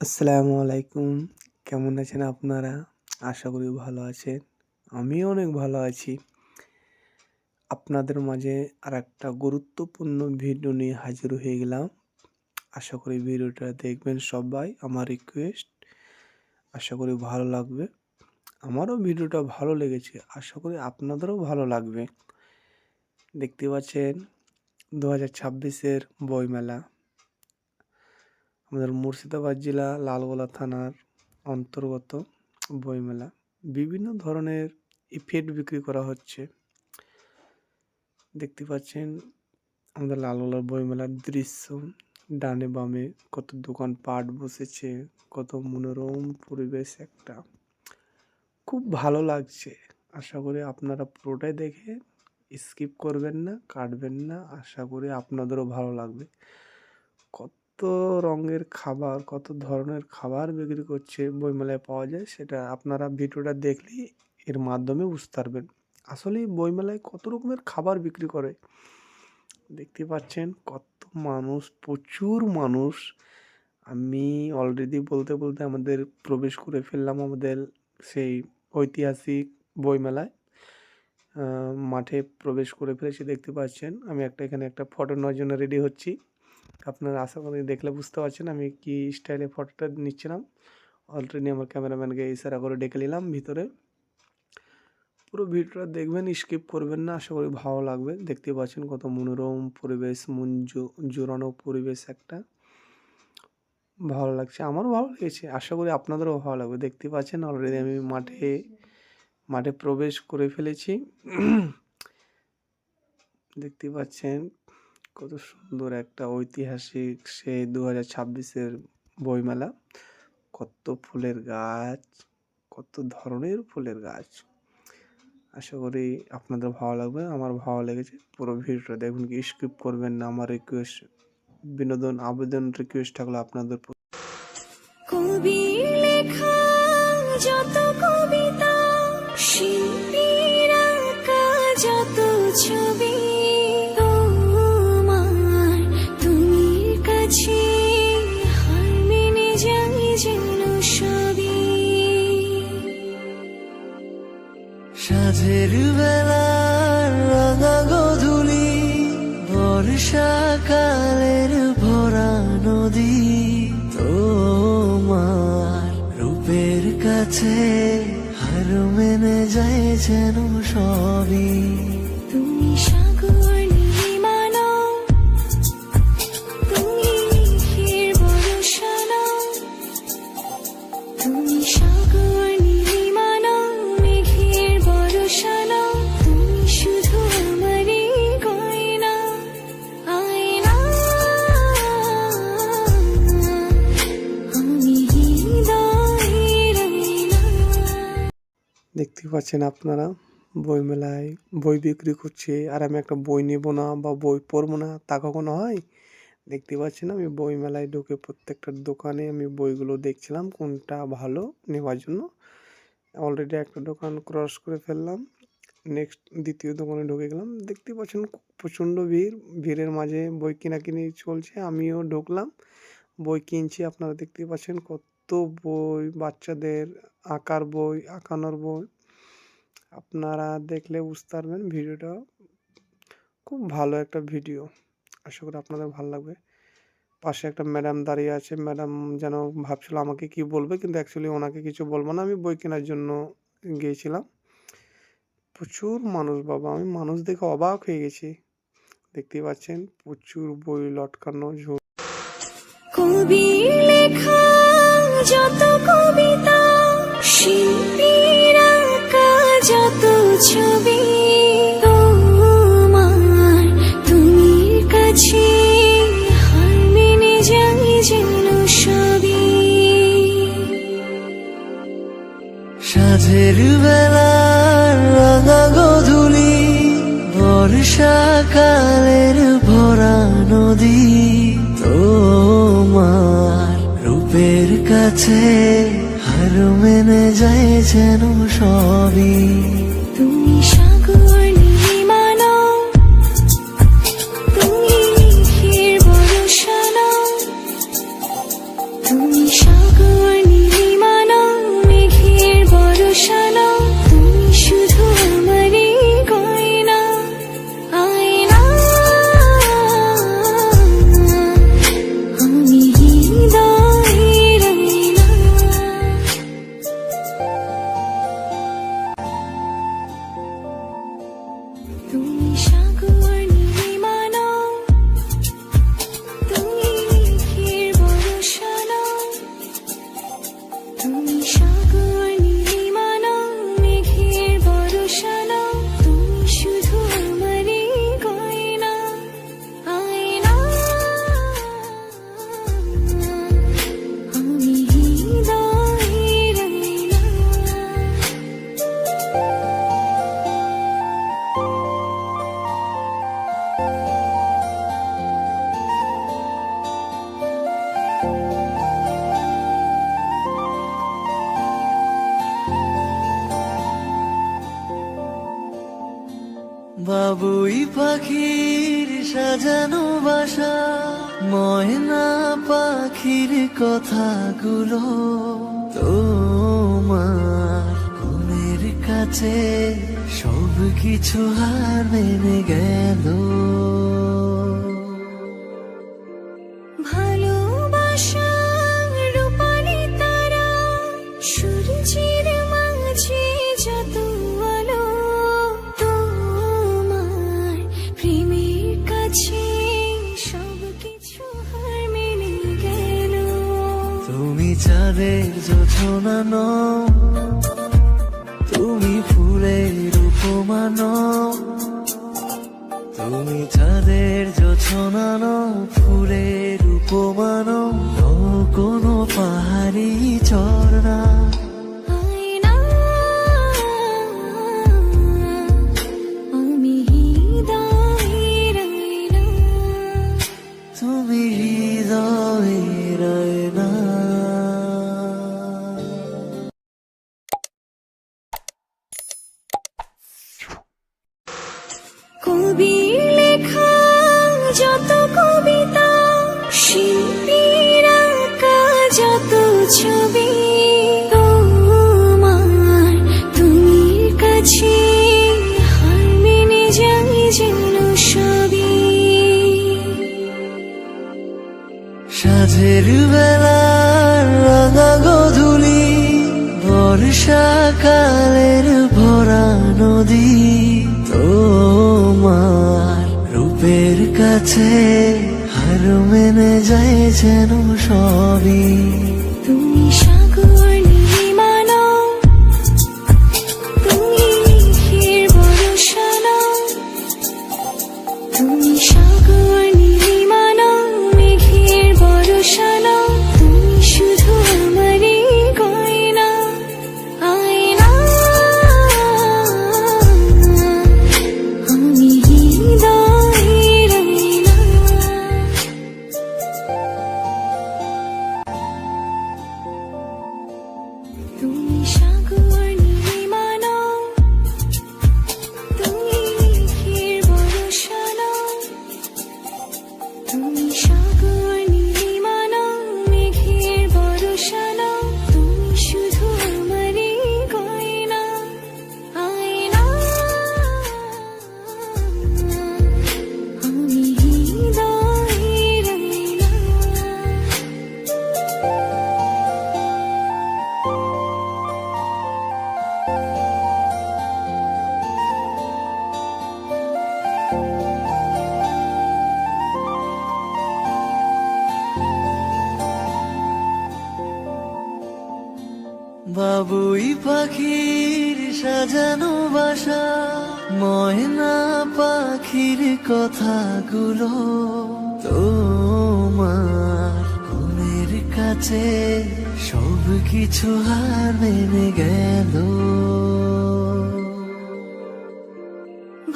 আসসালামু আলাইকুম। কেমন আছেন আপনারা? আশা করি ভালো আছেন। আমিও অনেক ভালো আছি। আপনাদের মাঝে আরেকটা গুরুত্বপূর্ণ ভিডিও নিয়ে হাজির হয়ে গেলাম। আশা করি ভিডিওটা দেখবেন সবাই। আমার রিকোয়েস্ট। আশা করি ভালো লাগবে। আমারও ভিডিওটা ভালো লেগেছে। আশা করি আপনাদেরও ভালো লাগবে। দেখতে পাচ্ছেন ২০২৬-এর বইমেলা। আমাদের মুর্শিদাবাদ জেলা লালগোলা থানার অন্তর্গত বইমেলা। বিভিন্ন ধরনের ইফেক্ট বিক্রি করা হচ্ছে। দেখতে পাচ্ছেন আমাদের লালগোলা বইমেলার দৃশ্য। ডানে বামে কত দোকানপাট বসেছে, কত মনোরম পরিবেশ একটা। খুব ভালো লাগছে। আশা করি আপনারা পুরোটাই দেখে স্কিপ করবেন না, কাটবেন না। আশা করি আপনাদেরও ভালো লাগবে। কত রঙের খাবার, কত ধরনের খাবার বিক্রি করছে বইমেলায় পাওয়া যায়, সেটা আপনারা ভিডিওটা দেখলেই এর মাধ্যমে বুঝতে পারবেন। আসলে বইমেলায় কত রকমের খাবার বিক্রি করে। দেখতে পাচ্ছেন কত মানুষ, প্রচুর মানুষ। আমি অলরেডি বলতে বলতে আমাদের প্রবেশ করে ফেললাম আমাদের সেই ঐতিহাসিক বইমেলায়। মাঠে প্রবেশ করে ফেলেছি। দেখতে পাচ্ছেন আমি এখানে একটা ফটো নেওয়ার জন্য রেডি হচ্ছি। আপনারা আশা করি দেখলে বুঝতে পারছেন আমি কি স্টাইলে ফটোটা নিচ্ছিলাম। অলরেডি আমার ক্যামেরাম্যানকে ইশারা করে ডেকে নিলাম ভিতরে। পুরো ভিডিওটা দেখবেন, স্কিপ করবেন না। আশা করি ভালো লাগবে। দেখতে পাচ্ছেন কত মনোরম পরিবেশ, মন জোরানো পরিবেশ একটা। ভালো লাগছে, আমারও ভালো লেগেছে। আশা করি আপনাদেরও ভালো লাগবে। দেখতে পাচ্ছেন অলরেডি আমি মাঠে প্রবেশ করে ফেলেছি। দেখতে পাচ্ছেন কত সুন্দর একটা ঐতিহাসিক সেই ২০২৬-এর বইমেলা। কত ফুলের গাছ, কত ধরনের ফুলের গাছ। আশা করি আপনাদের ভালো লাগবে। আমার ভালো লেগেছে। পুরো ভিডিওটা দেখুন, কি স্কিপ করবেন না। আমার রিকোয়েস্ট, বিনোদন আবেদন রিকোয়েস্ট থাকলো আপনাদের। কবি লেখা যত কবিতা, শিল্পীর আঁকা যত ছবি, তোমার তুমির কাছে হার মেনে যাই যেন সবই। সাঁঝের বেলার রাঙা গোধূলি, বর্ষাকালের ভরা নদী, তোমার রূপের কাছে হার মেনে যায় যেন সবই। তুমি সাগর নির্মাণো, তুমি মেঘের বরসানো, তুমি সাগর নির্মাণো, মেঘের বরসানো, তুমি শুধু আমারই গয়না, আয়না। আমি হৃদয়ের আয়না। দেখতে পাচ্ছেন আপনারা বইমেলায় বই বিক্রি করছে, আর আমি একটা বই নেব না বা বই পড়বো না তা কখনো হয়? দেখতে পাচ্ছেন আমি বইমেলায় ঢুকে প্রত্যেকটা দোকানে আমি বইগুলো দেখছিলাম কোনটা ভালো নেওয়ার জন্য। অলরেডি একটা দোকান ক্রস করে ফেললাম, নেক্সট দ্বিতীয় দোকানে ঢুকে গেলাম। দেখতে পাচ্ছেন প্রচণ্ড ভিড়। ভিড়ের মাঝে বই কেনাকিনি চলছে, আমিও ঢুকলাম, বই কিনছি। আপনারা দেখতে পাচ্ছেন কত বই, বাচ্চাদের আঁকার বই, আঁকানোর বই। আপনারা দেখলে বুঝতে পারবেন। ভিডিওটা খুব ভালো একটা ভিডিও। আশা করি আপনাদের ভালো লাগবে। পাশে একটা ম্যাডাম দাঁড়িয়ে আছে। ম্যাডাম যেন ভাবছিল আমাকে কি বলবে, কিন্তু অ্যাকচুয়ালি ওনাকে কিছু বলবো না। আমি বই কেনার জন্য গিয়েছিলাম। প্রচুর মানুষ বাবা, আমি মানুষ দেখে অবাক হয়ে গেছি। দেখতেই পাচ্ছেন প্রচুর বই লটকানো। কবি লেখা যত কবিতা, শিল্পীর আঁকা যত ছবি, তোমার তুমির কাছে হার মেনে যাই যেন সবই। সাঁঝের বেলার রাঙা গোধূলি, বর্ষাকালের ভরা নদী, তোমার রূপের কাছে হার মেনে যায় যেন সবই। তুমি সাগর নির্মাণো, তুমি মেঘের বরসানো, তুমি তুমি সাগর নীলিমা নও, মেঘের বরষা নও, তুমি শুধু আমারই গয়না, আয়না। আমি হৃদয়ের আয়না। তুমি সাগর নীলিমা নও, তুমি মেঘের বরষা নও, তুমি সাগর নীলিমা নও, মেঘের বরষা নও, তুমি শুধু আমারই গয়না, আয়না। আমি হৃদয়ের আয়না। বাবুই পাখির সাজানো বাসা, ময়না পাখির কথাগুলো তোমার মনের কাছে সব কিছু হার মেনে গেল। ভালোবাসা রূপালি তারা, সূর্যের মাঝে যত আলো, তোমার প্রেমের কাছে সব কিছু হার মেনে গেল। তুমি চাঁদের জোছনা নও, তুমি ফুলের উপমা নও, তুমি চাঁদের জোছনা নও, ফুলের উপমা নও, নও কোনো পাহাড়ি ঝর্ণা। আয়না। আমি হৃদয়ের আয়না। তুমি হৃদয়ের আয়না। কবির লেখা যত কবিতা, শিল্পীর আঁকা যত ছবি, তোমার তুমির কাছে হার মেনে যাই যেন সবই। সাঁঝের বেলার রাঙা গধূলি, বর্ষাকালের ভরা নদী, তোমার রূপের কাছে হার মেনে যায় যেন সবই। তুমি সাগর নীলিমা নও, তুমি মেঘের বরষা নও, তুমি সাগর নীলিমা নও, মেঘের বরষা নও, তুমি শুধু আমারই গয়না, আয়না। আমি হৃদয়ের আয়না। তুমি সাগর নীলিমা নও, তুমি মেঘের বরষা নও, তুমি সাগর নীলিমা নও, মেঘের বরষা নও, তুমি শুধু আমারই গয়না, আয়না। আমি হৃদয়ের আয়না। বাবুই পাখির সাজানো বাসা, ময়না পাখির কথাগুলো তোমার মনের কাছে সব কিছু হার মেনে গেল।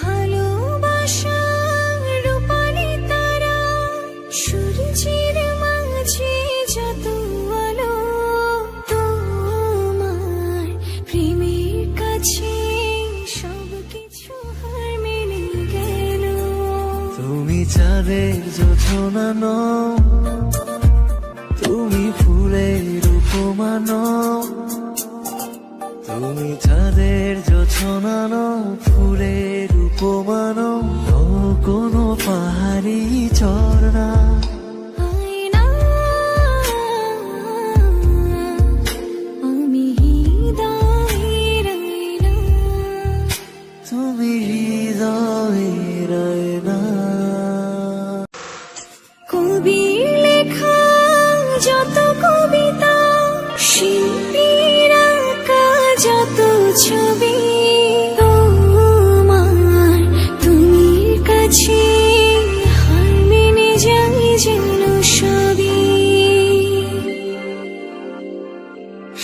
ভালোবাসা রূপালি তারা, সূর্যের মাঝে যত আলো, তোমার প্রেমের কাছে সব কিছু হার মেনে গেল। তুমি চাঁদের জোছনা নও, তুমি ফুলের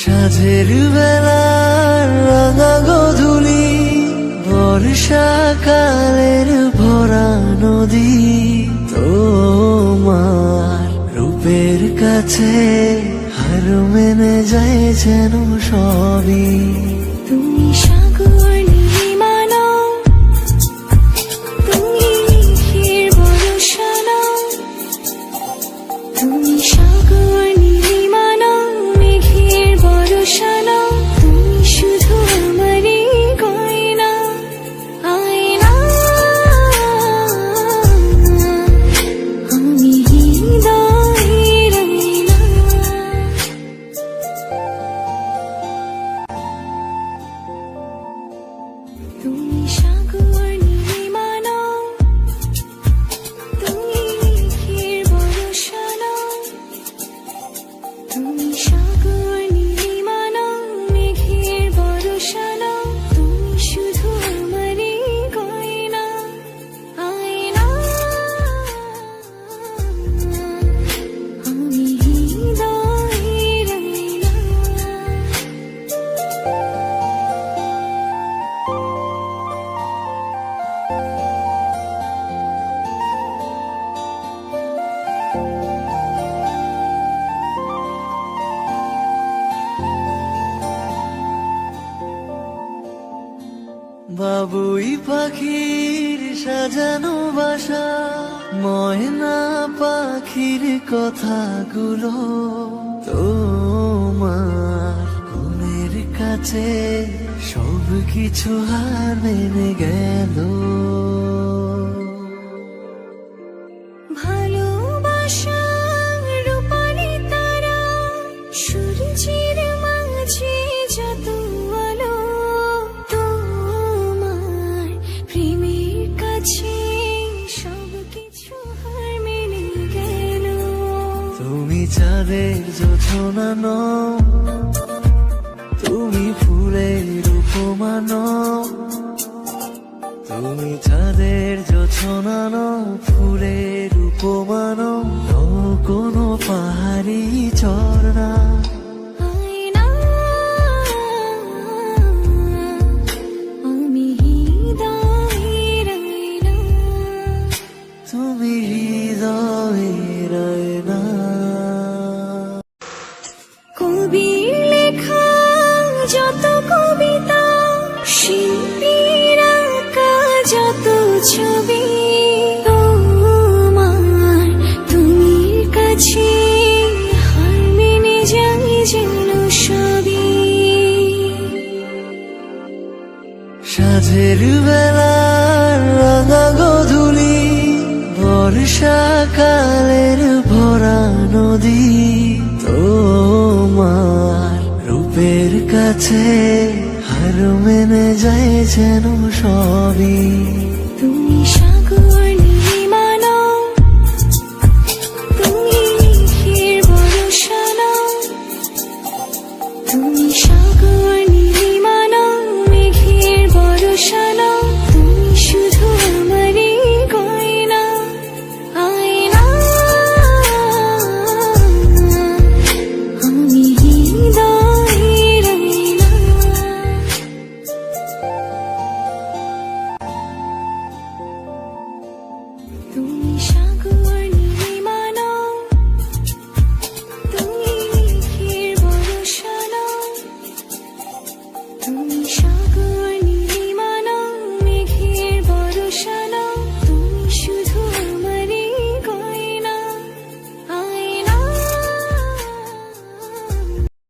সাঁঝের বেলার রাঙা গধূলি, বর্ষাকালের ভরা নদী, তোমার রূপের কাছে হার মেনে যায় যেন সবই। তুমি সাগর নীলিমা নও, তুমি মেঘের বর্ষা নও। তুমি সাগর নীলিমা নও, মেঘের বর্ষা নও। তুমি শুধু আমারই গয়না, আয়না। আমি হৃদয়ের আয়না। তুমি সাগর নীলিমা নও, তুমি মেঘের বর্ষা নও। তুমি সাগর নীলিমা নও, মেঘের বর্ষা নও। তুমি শুধু আমারই গয়না, আয়না। আমি হৃদয়ের আয়না। বাবুই পাখির সাজানো বাসা, ময়না পাখির কথাগুলো তোমার গুণের কাছে সব কিছু হার মেনে গেল। ভালোবাসা রূপালি তারা, সূর্যের মাঝে যত আলো। তোমার প্রেমের কাছে সবকিছু হার মেনে গেল। তুমি চাঁদের জোছনা নও, তুমি ফুলের উপমা নও। তুমি চাঁদের জোছনা নও, ফুলের উপমা নও, নও কোনো পাহাড়ি ঝর্ণা। আয়না। আমি হৃদয়ের আয়না। তুমি হৃদয়ের আয়না। কবির লেখা যত কবিতা, শিল্পীর আঁকা যত ছবি, তোমার তুমির কাছে হার মেনে যাই যেন সবই। সাঁঝের বেলার রাঙা গধূলি, বর্ষাকালের ভরা নদী, তোমার রূপের কাছে হার মেনে যায় যেন সবই। তুমি